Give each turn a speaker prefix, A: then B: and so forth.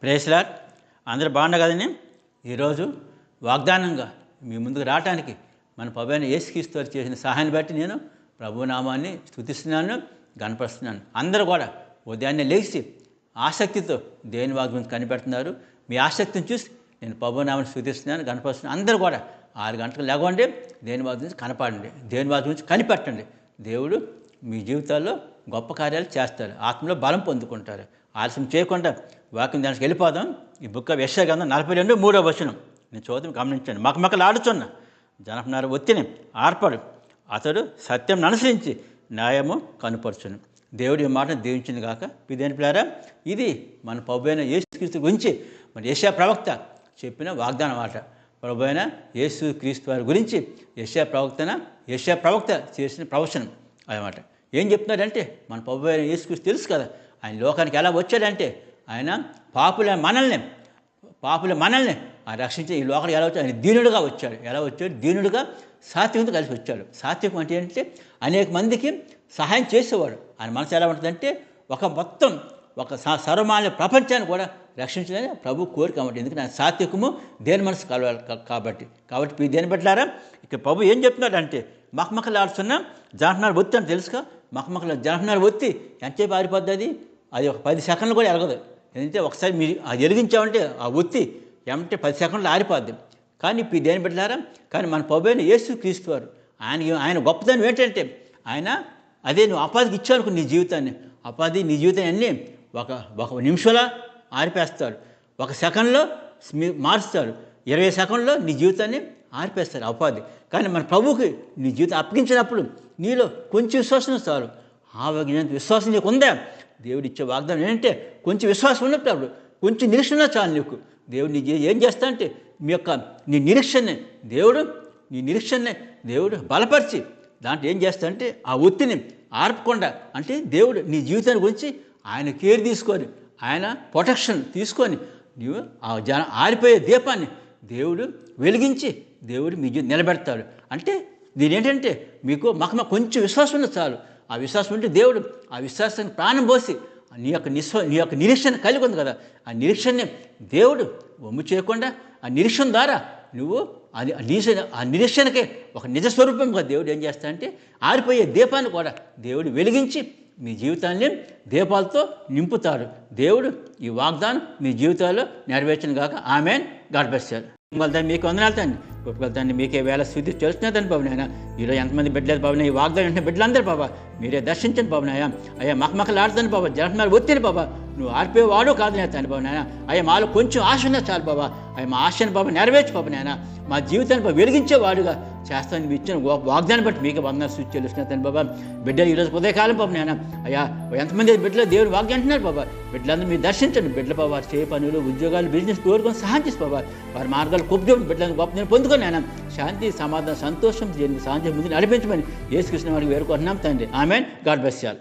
A: Praise lord. అందరూ బాగున్నారు కదండి. ఈరోజు వాగ్దానంగా మీ ముందుకు రావడానికి మన ప్రభువైన యేసుక్రీస్తు వారు చేసిన సహాయాన్ని బట్టి నేను ప్రభు నామాన్ని స్తుతిస్తున్నాను, గణపరుస్తున్నాను. అందరూ కూడా ఉదయాన్నే లేచి ఆసక్తితో దేవుని వాగ్దానం కనిపెడుతున్నారు. మీ ఆసక్తిని చూసి నేను ప్రభు నామాన్ని స్తుతిస్తున్నాను, గణపరుస్తున్నాను. అందరూ కూడా 6 గంటలకు లేవండి, దేవుని వాగ్దానం నుంచి కనపడండి, దేవుని వాగ్దానం నుంచి కనిపెట్టండి. దేవుడు మీ జీవితాల్లో గొప్ప కార్యాలు చేస్తారు, ఆత్మలో బలం పొందుకుంటారు. ఆలస్యం చేయకుండా వాక్యం దానికి వెళ్ళిపోదాం. ఈ బుక్ ఆఫ్ యెషయా గ్రంథం 42:3 వచనం నేను చదువుతాను, గమనించండి. మకమకలు ఆడుచున్న జనపనార ఒత్తిని ఆర్పడు, అతడు సత్యం అనుసరించి న్యాయము కనుపరచును. దేవుడి ఈ మాటను దీవించింది కాక. ఇదేంటి పిల్లారా, ఇది మన ప్రభువైన యేసుక్రీస్తు గురించి మన యెషయా ప్రవక్త చెప్పిన వాగ్దాన మాట. ప్రభువైన యేసుక్రీస్తు వారి గురించి యెషయా ప్రవక్త చేసిన ప్రవచనం అన్నమాట. ఏం చెప్తున్నాడంటే, మన ప్రభువైన యేసుక్రీస్తు తెలుసు కదా, ఆయన లోకానికి ఎలా వచ్చాడంటే, ఆయన పాపుల మనల్ని ఆయన రక్షించి ఈ లోకానికి ఎలా వచ్చాడు, ఆయన దీనుడుగా వచ్చాడు. ఎలా వచ్చాడు? దీనుడుగా సాత్వికంతో కలిసి వచ్చాడు. సాత్వికం అంటే ఏంటంటే అనేక మందికి సహాయం చేసేవాడు. ఆయన మనసు ఎలా ఉంటుందంటే ఒక సర్వమాన్య ప్రపంచాన్ని కూడా రక్షించాలని ప్రభు కోరిక కాబట్టి. ఎందుకంటే ఆయన సాత్వికము దేని మనసు కలవాలి కాబట్టి దేని పెట్టారా ఇక్కడ ప్రభు ఏం చెప్తున్నాడు అంటే, మకమకలు ఆడుతున్న జనపనార ఒత్తి అని తెలుసుగా. మకమకలు జనపనార ఒత్తి ఎంతసేపు ఆరిపోద్ది? అది ఒక 10 సెకండ్లు కూడా ఎరగదు. ఎందుకంటే ఒకసారి మీరు అది వెలిగించామంటే ఆ ఒత్తి ఏమంటే 10 సెకండ్లు ఆరిపోద్ది. కానీ ఇప్పుడు దేని పెట్టారా, కానీ మన ప్రభువైన యేసుక్రీస్తు వారు ఆయన గొప్పతనం ఏంటంటే, ఆయన అదే నువ్వు అపాధికి ఇచ్చానుకో నీ జీవితాన్ని, నీ జీవితాన్ని అన్నీ ఒక నిమిషంలో ఆరిపేస్తాడు, 1 సెకండ్లో మారుస్తాడు, 20 సెకండ్లో నీ జీవితాన్ని ఆరిపేస్తాడు అపాధి. కానీ మన ప్రభువుకి నీ జీవితం అప్పగించినప్పుడు నీలో కొంచెం విశ్వాసం చాలు. విశ్వాసం నీకు ఉందా? దేవుడు ఇచ్చే వాగ్దానం ఏంటంటే, కొంచెం విశ్వాసం ఉన్నప్పుడు అప్పుడు కొంచెం నిరీక్షణ చాలు నీకు. దేవుడు నీ ఏం చేస్తా అంటే నీ నిరీక్షణని దేవుడు బలపరిచి దాంట్లో ఏం చేస్తా అంటే ఆ ఒత్తిని ఆర్పకుండా, అంటే దేవుడు నీ జీవితాన్ని గురించి ఆయన కేర్ తీసుకొని, ఆయన ప్రొటెక్షన్ తీసుకొని నీవు ఆరిపోయే దీపాన్ని దేవుడు వెలిగించి దేవుడు మీ జీవితం నిలబెడతాడు. అంటే దీని ఏంటంటే, మీకు కొంచెం విశ్వాసం ఉన్నది చాలు. ఆ విశ్వాసం ఉంటే దేవుడు ఆ విశ్వాసాన్ని ప్రాణం పోసి నీ యొక్క నిరీక్షణ కలిగి ఉంది కదా, ఆ నిరీక్షణని దేవుడు వమ్ము చేయకుండా ఆ నిరీక్షణ ద్వారా నువ్వు ఆ నిరీక్షణకే ఒక నిజస్వరూపంగా దేవుడు ఏం చేస్తాడంటే ఆరిపోయే దీపాన్ని కూడా దేవుడు వెలిగించి మీ జీవితాన్ని దీపాలతో నింపుతాడు. దేవుడు ఈ వాగ్దానం మీ జీవితాల్లో నెరవేర్చిన గాక. ఆమేన్. God bless you. దాన్ని మీకు వందనాలు తండ్రి. దాన్ని మీకే వేళ స్థితి తెలుస్తున్నదని బాబునాయన. ఈరోజు ఎంతమంది బిడ్డలేదు బాబునా, ఈ వాగ్దానం అంటే బిడ్డలందరూ బాబా మీరే దర్శించండి బాబునాయ. అయ్యా మకమకలు ఆడుతాను బాబా, జనపనార ఒత్తిని బాబా నువ్వు ఆర్పేవాడు కాదు నేను తండ్రి బాబునాయన. అయ్యా మాలో కొంచెం ఆశ ఉన్నా చాలు బాబా. అయ్యా మా ఆశను బాబా నెరవేర్చు బాబునాయన. మా జీవితాన్ని బాబా వెలిగించేవాడుగా చేస్తాను. నువ్వు ఇచ్చిన వాగ్దానం బట్టి మీకు వందనాలు సూచి తెలుస్తున్నా బాబా. బిడ్డలు ఈరోజు ఉదయకాలం బాబు నాయన. అయ్యా ఎంతమంది బిడ్డలు దేవుడు వాగ్దానం అంటున్నారు బాబా. బిడ్డలందరూ మీరు దర్శించండి. బిడ్డల బాబా వారు చేయ పనులు, ఉద్యోగాలు, బిజినెస్ కోరుకొని సహాయం చేసి బాబా వారి మార్గాలు కొప్పుకొని బిడ్డలను గొప్ప నేను పొందుకొని ఆయన శాంతి, సమాధానం, సంతోషం, సాంతి ముందు నడిపించమని యేసుకృష్ణ వారికి వేడుకుంటున్నాం తండ్రి. ఆమేన్. God bless you.